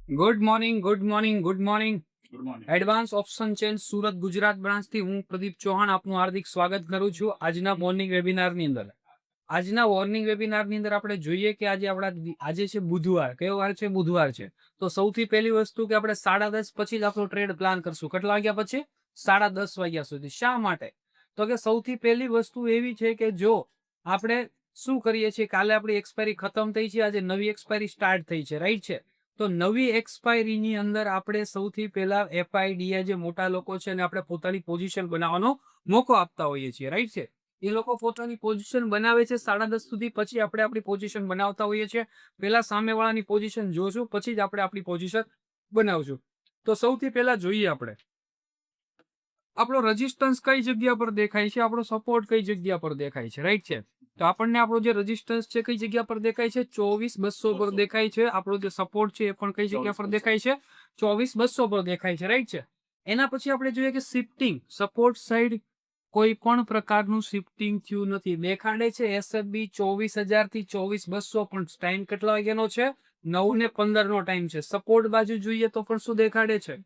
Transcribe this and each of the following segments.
Good morning, good morning, good morning. Good morning. Advance option change Surat Gujarat બ્રાન્ચથી હું પ્રદીપ ચૌહાણ આપનું હાર્દિક સ્વાગત કરું છું આજના મોર્નિંગ વેબિનારની અંદર. આજના મોર્નિંગ વેબિનારની અંદર આપણે જોઈએ કે આજે છે બુધવાર. કયો વાર છે? બુધવાર છે. તો સૌથી પહેલી વસ્તુ કે આપણે 10:30 પછી જ આપણો ટ્રેડ પ્લાન કરશું. કેટલા વાગ્યા પછી? 10:30 વાગ્યા સુધી. શા માટે? તો કે સૌથી પહેલી વસ્તુ એવી છે કે જો આપણે શું કરીએ છીએ, કાલે આપણી એક્સપાયરી ખતમ થઈ છે, આજે નવી એક્સપાયરી સ્ટાર્ટ થઈ છે, રાઈટ છે? તો નવી એક્સપાયરીની અંદર આપણે સૌથી પહેલા એફઆઈડીએ જે મોટા લોકો છે અને આપણે પોતાની પોઝિશન બનાવવાનો મોકો આપતા હોઈએ છીએ, રાઈટ છે? એ લોકો પોતાની પોઝિશન બનાવે છે 10:30 સુધી, પછી આપણે આપણી પોઝિશન બનાવતા હોઈએ છીએ. પહેલા સામેવાળાની પોઝિશન જોશું, પછી જ આપણે આપણી પોઝિશન બનાવશું. તો સૌથી પહેલા જોઈએ આપણે આપણો રેઝિસ્ટન્સ કઈ જગ્યા પર દેખાય છે, આપણો સપોર્ટ કઈ જગ્યા પર દેખાય છે, રાઈટ છે? તો આપણને આપણો જે રેઝિસ્ટન્સ છે કઈ જગ્યા પર દેખાય છે? 24,200 પર દેખાય છે. આપણો જે સપોર્ટ છે એ પણ કઈ જગ્યા પર દેખાય છે? 24,200 પર દેખાય છે, રાઈટ છે? એના પછી આપણે જોઈએ કે શિફ્ટિંગ સપોર્ટ સાઈડ કોઈ પણ પ્રકારનું શિફ્ટિંગ થયું નથી. દેખાડે છે એસએફબી 24,000 થી 24,200, પણ ટાઈમ કેટલા વાગ્યાનો છે? 9:15 નો ટાઈમ છે. સપોર્ટ બાજુ જોઈએ તો પણ શું દેખાડે છે?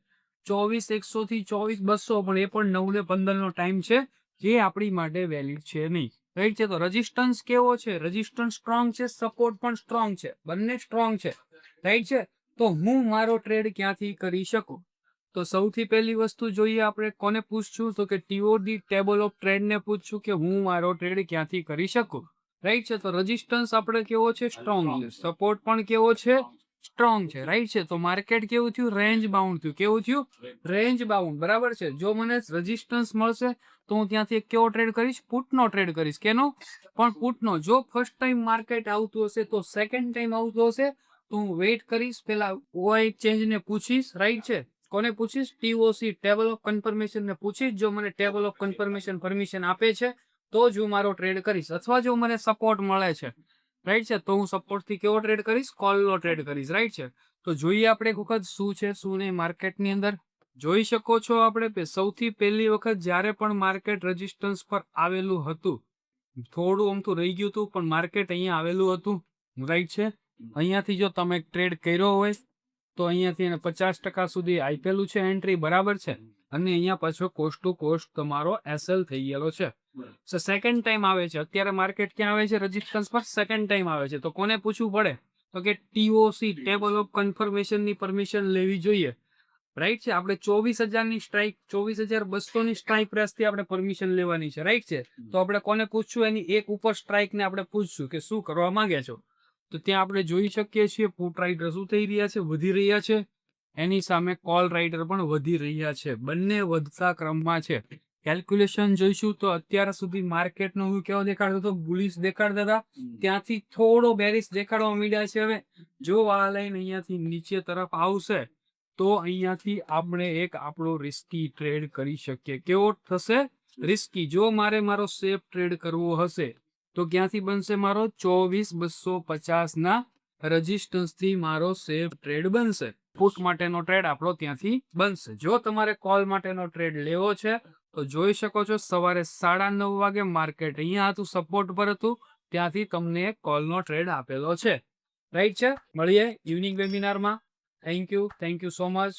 24,100 થી 24,200, પણ એ પણ 9:15 નો ટાઈમ છે, જે આપણી માટે વેલિડ છે નહીં, રાઈટ છે? તો રેઝિસ્ટન્સ કેવો છે? રેઝિસ્ટન્સ સ્ટ્રોંગ છે, સપોર્ટ પણ સ્ટ્રોંગ છે, બંને સ્ટ્રોંગ છે, રાઈટ છે? તો હું મારો ટ્રેડ ક્યાંથી કરી શકું? તો સૌથી પહેલી વસ્તુ જોઈએ આપણે કોને પૂછશું, તો કે ટીઓડી ટેબલ ઓફ ટ્રેડ ને પૂછશું કે હું મારો ટ્રેડ ક્યાંથી કરી શકું, રાઈટ છે? તો રેઝિસ્ટન્સ આપણે કેવો છે? સ્ટ્રોંગ છે. સપોર્ટ પણ કેવો છે? સ્ટ્રોંગ છે, રાઈટ છે? તો માર્કેટ કેવું થયું? રેન્જ બાઉન્ડ થયું. કેવું થયું? રેન્જ બાઉન્ડ, બરાબર છે? જો મને રેઝિસ્ટન્સ મળશે તો હું ત્યાંથી એક કેવો ટ્રેડ કરીશ? પુટનો ટ્રેડ કરીશ. કેનો? પણ પુટનો. જો ફર્સ્ટ ટાઈમ માર્કેટ આવતું હશે, તો સેકન્ડ ટાઈમ આવતું હશે તો હું વેઇટ કરીશ, પેલા ઓઆઈ ચેન્જ ને પૂછીશ, રાઈટ છે? કોને પૂછીશ? ટીઓસી ટેબલ ઓફ કન્ફર્મેશન ને પૂછીશ. જો મને ટેબલ ઓફ કન્ફર્મેશન પરમિશન આપે છે તો જ હું મારો ટ્રેડ કરીશ, અથવા જો મને સપોર્ટ મળે છે, રાઈટ છે, તો હું સપોર્ટ થી કેવો ટ્રેડ કરીશ? કોલ નો ટ્રેડ કરીશ, રાઈટ છે? તો જોઈએ આપણે એક વખત શું છે શું નહીં માર્કેટની અંદર. જોઈ શકો છો આપણે સૌથી પહેલી વખત જ્યારે પણ માર્કેટ રેઝિસ્ટન્સ પર આવેલું હતું, થોડું અમથું રહી ગયું હતું, પણ માર્કેટ અહીંયા આવેલું હતું, રાઈટ છે? અહીંયાથી જો તમે ટ્રેડ કર્યો હોય તો અહીંયાથી એને 50% સુધી આપેલું છે એન્ટ્રી, બરાબર છે? અને અહીંયા પાછો કોસ્ટ ટુ કોસ્ટ તમારો એસએલ થઈ ગયેલો છે. સેકન્ડ ટાઈમ આવે છે અત્યારે માર્કેટ, ક્યાં આવે છે? રેઝિસ્ટન્સ પર સેકન્ડ ટાઈમ આવે છે. તો કોને પૂછવું પડે? તો કે ટીઓસી ટેબલ ઓફ કન્ફર્મેશન ની પરમિશન લેવી જોઈએ, રાઈટ છે? આપણે 24,000 ની સ્ટ્રાઇક, 24,200 ની સ્ટ્રાઇક પ્રેસ થી આપણે પરમિશન લેવાની છે, રાઈટ છે? તો આપણે કોને પૂછશું? એની એક ઉપર સ્ટ્રાઇક ને આપણે પૂછશું કે શું કરવા માંગે છો. તો ત્યાં આપણે જોઈ શકીએ છીએ પુટ રાઇડર શું થઈ રહ્યા છે? વધી રહ્યા છે. એની સામે કોલ રાઇડર પણ વધી રહ્યા છે. બંને વધતા ક્રમમાં છે. કેલ્ક્યુલેશન જોઈશું તો અત્યાર સુધી માર્કેટનો હું કેવો દેખાડતો હતો? બુલિશ દેખાડતા હતા. ત્યાંથી થોડો બેરિશ દેખાડવા માંડ્યા છે. હવે જો આ લાઈન અહીંયાથી નીચે તરફ આવશે તો અહીંયાથી આપણે એક આપણો રિસ્કી ટ્રેડ કરી શકીએ. કેવો થશે? રિસ્કી. જો મારે મારો સેફ ટ્રેડ કરવો હશે તો ક્યાંથી બનશે? મારો 24,250 ના રેઝિસ્ટન્સ થી મારો સેફ ટ્રેડ બનશે. પુટ માટેનો ટ્રેડ આપણો ત્યાંથી બનશે. જો તમારે કોલ માટેનો ટ્રેડ લેવો છે તો જોઈ શકો છો સવારે 9:30 વાગે માર્કેટ અહીંયા હતું, સપોર્ટ પર હતું, ત્યાંથી તમને કોલનો ટ્રેડ આપેલો છે, રાઈટ છે? મળીએ ઇવનિંગ વેબિનારમાં. Thank you so much.